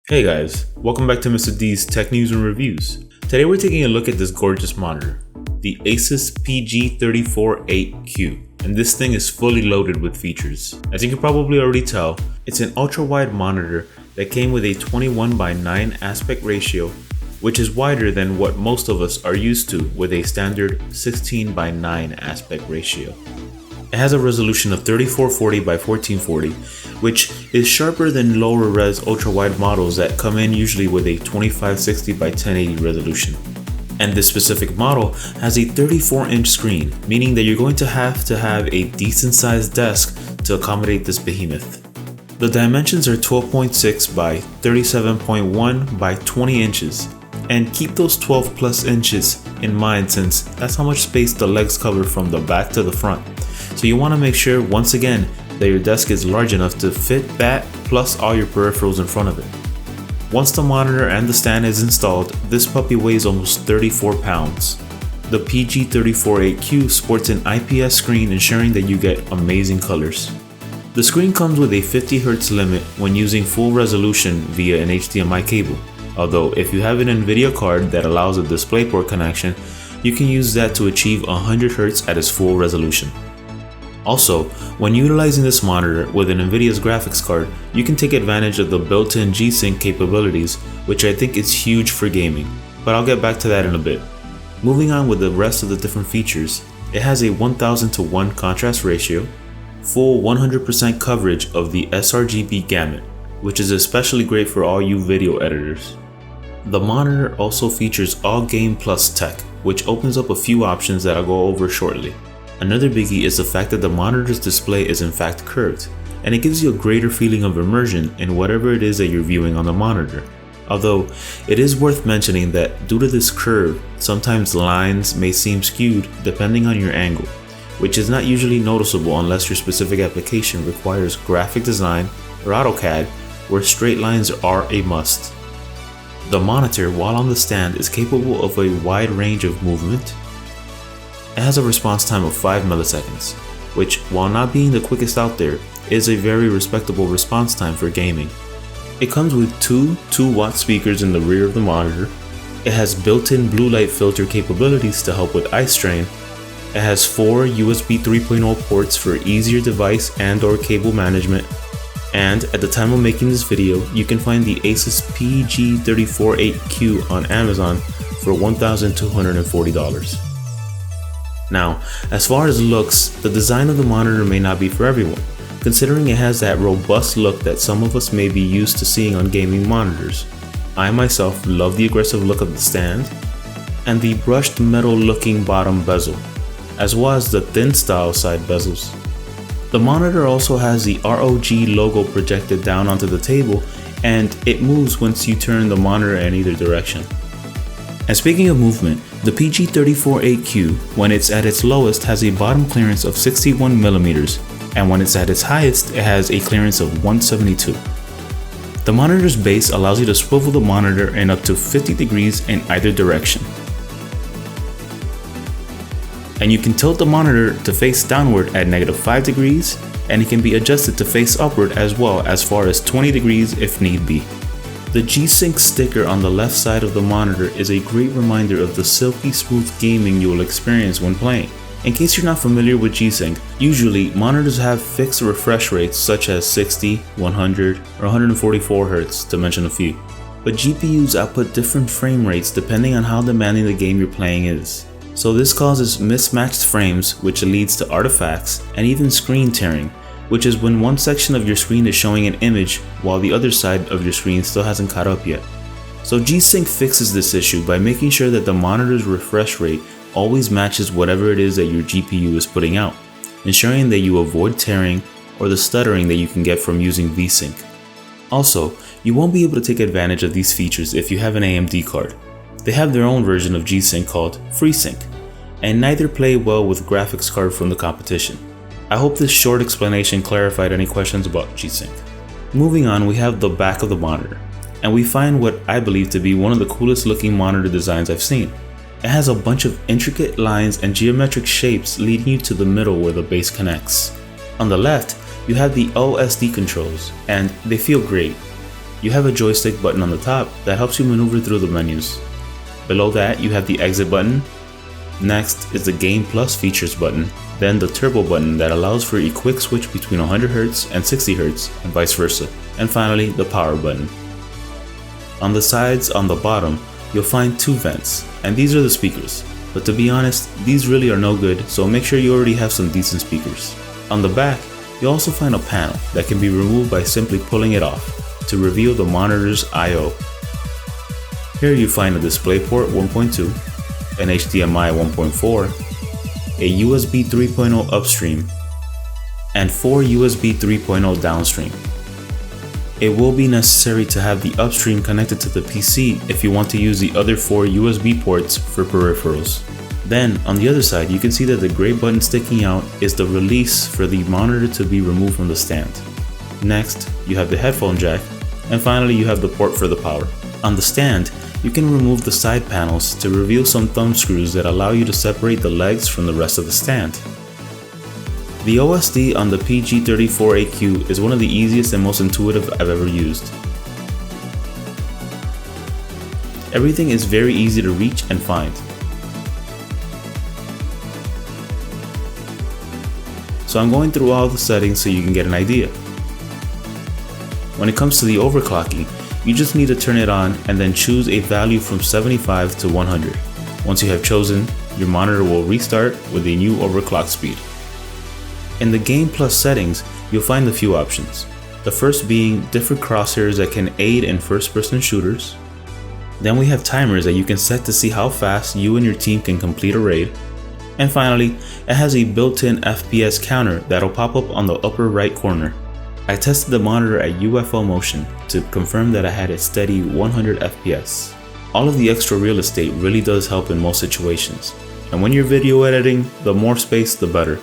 Hey guys, welcome back to Mr. D's Tech News and Reviews. Today we're taking a look at this gorgeous monitor, the Asus PG348Q, and this thing is fully loaded with features. As you can probably already tell, it's an ultra-wide monitor that came with a 21:9 aspect ratio, which is wider than what most of us are used to with a standard 16:9 aspect ratio. It has a resolution of 3440 by 1440, which is sharper than lower res ultra-wide models that come in usually with a 2560 by 1080 resolution. And this specific model has a 34-inch screen, meaning that you're going to have a decent sized desk to accommodate this behemoth. The dimensions are 12.6 by 37.1 by 20 inches, and keep those 12 plus inches in mind since that's how much space the legs cover from the back to the front. So you want to make sure, once again, that your desk is large enough to fit that plus all your peripherals in front of it. Once the monitor and the stand is installed, this puppy weighs almost 34 pounds. The PG348Q sports an IPS screen, ensuring that you get amazing colors. The screen comes with a 50Hz limit when using full resolution via an HDMI cable, although if you have an NVIDIA card that allows a DisplayPort connection, you can use that to achieve 100Hz at its full resolution. Also, when utilizing this monitor with an NVIDIA's graphics card, you can take advantage of the built-in GSync capabilities, which I think is huge for gaming, but I'll get back to that in a bit. Moving on with the rest of the different features, it has a 1000:1 contrast ratio, full 100% coverage of the sRGB gamut, which is especially great for all you video editors. The monitor also features All Game Plus tech, which opens up a few options that I'll go over shortly. Another biggie is the fact that the monitor's display is in fact curved, and it gives you a greater feeling of immersion in whatever it is that you're viewing on the monitor. Although, it is worth mentioning that due to this curve, sometimes lines may seem skewed depending on your angle, which is not usually noticeable unless your specific application requires graphic design or AutoCAD, where straight lines are a must. The monitor, while on the stand, is capable of a wide range of movement. It has a response time of 5 milliseconds, which, while not being the quickest out there, is a very respectable response time for gaming. It comes with two 2-watt speakers in the rear of the monitor. It has built-in blue light filter capabilities to help with eye strain. It has 4 USB 3.0 ports for easier device and/or cable management. And at the time of making this video, you can find the Asus PG348Q on Amazon for $1,240. Now, as far as looks, the design of the monitor may not be for everyone, considering it has that robust look that some of us may be used to seeing on gaming monitors. I myself love the aggressive look of the stand and the brushed metal looking bottom bezel, as well as the thin style side bezels. The monitor also has the ROG logo projected down onto the table, and it moves once you turn the monitor in either direction. And speaking of movement, the PG348Q, when it's at its lowest, has a bottom clearance of 61mm, and when it's at its highest, it has a clearance of 172. The monitor's base allows you to swivel the monitor in up to 50 degrees in either direction. And you can tilt the monitor to face downward at -5 degrees, and it can be adjusted to face upward as well, as far as 20 degrees if need be. The GSync sticker on the left side of the monitor is a great reminder of the silky smooth gaming you will experience when playing. In case you're not familiar with GSync, usually monitors have fixed refresh rates such as 60, 100, or 144 Hz, to mention a few. But GPUs output different frame rates depending on how demanding the game you're playing is. So this causes mismatched frames, which leads to artifacts and even screen tearing, which is when one section of your screen is showing an image while the other side of your screen still hasn't caught up yet. So GSync fixes this issue by making sure that the monitor's refresh rate always matches whatever it is that your GPU is putting out, ensuring that you avoid tearing or the stuttering that you can get from using VSync. Also, you won't be able to take advantage of these features if you have an AMD card. They have their own version of GSync called FreeSync, and neither play well with graphics card from the competition. I hope this short explanation clarified any questions about GSync. Moving on, we have the back of the monitor, and we find what I believe to be one of the coolest looking monitor designs I've seen. It has a bunch of intricate lines and geometric shapes leading you to the middle where the base connects. On the left, you have the OSD controls, and they feel great. You have a joystick button on the top that helps you maneuver through the menus. Below that, you have the exit button. Next is the Game Plus features button, then the turbo button that allows for a quick switch between 100Hz and 60Hz and vice versa, and finally the power button. On the sides on the bottom, you'll find two vents, and these are the speakers, but to be honest, these really are no good, so make sure you already have some decent speakers. On the back, you'll also find a panel that can be removed by simply pulling it off to reveal the monitor's I/O. Here you find a DisplayPort 1.2, an HDMI 1.4, a USB 3.0 upstream, and 4 USB 3.0 downstream. It will be necessary to have the upstream connected to the PC if you want to use the other 4 USB ports for peripherals. Then, on the other side, you can see that the gray button sticking out is the release for the monitor to be removed from the stand. Next, you have the headphone jack, and finally you have the port for the power. On the stand, you can remove the side panels to reveal some thumb screws that allow you to separate the legs from the rest of the stand. The OSD on the PG348Q is one of the easiest and most intuitive I've ever used. Everything is very easy to reach and find. So I'm going through all the settings so you can get an idea. When it comes to the overclocking, you just need to turn it on and then choose a value from 75 to 100. Once you have chosen, your monitor will restart with a new overclock speed. In the Game Plus settings, you'll find a few options. The first being different crosshairs that can aid in first-person shooters. Then we have timers that you can set to see how fast you and your team can complete a raid. And finally, it has a built-in FPS counter that'll pop up on the upper right corner. I tested the monitor at UFO motion to confirm that I had a steady 100 FPS. All of the extra real estate really does help in most situations, and when you're video editing, the more space the better.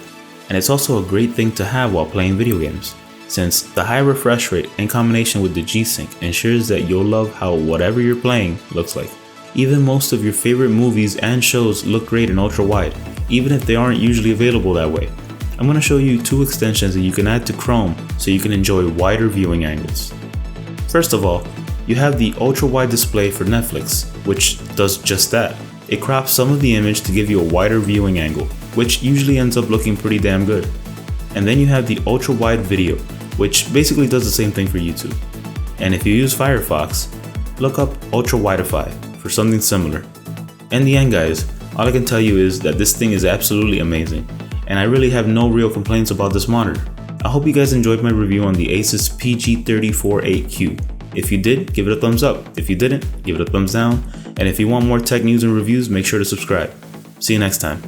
And it's also a great thing to have while playing video games, since the high refresh rate in combination with the GSync ensures that you'll love how whatever you're playing looks like. Even most of your favorite movies and shows look great in ultra wide, even if they aren't usually available that way. I'm going to show you two extensions that you can add to Chrome so you can enjoy wider viewing angles. First of all, you have the ultra wide display for Netflix, which does just that. It crops some of the image to give you a wider viewing angle, which usually ends up looking pretty damn good. And then you have the ultra wide video, which basically does the same thing for YouTube. And if you use Firefox, look up Ultra Wideify for something similar. In the end guys, all I can tell you is that this thing is absolutely amazing, and I really have no real complaints about this monitor. I hope you guys enjoyed my review on the Asus PG348Q. If you did, give it a thumbs up. If you didn't, give it a thumbs down. And if you want more tech news and reviews, make sure to subscribe. See you next time.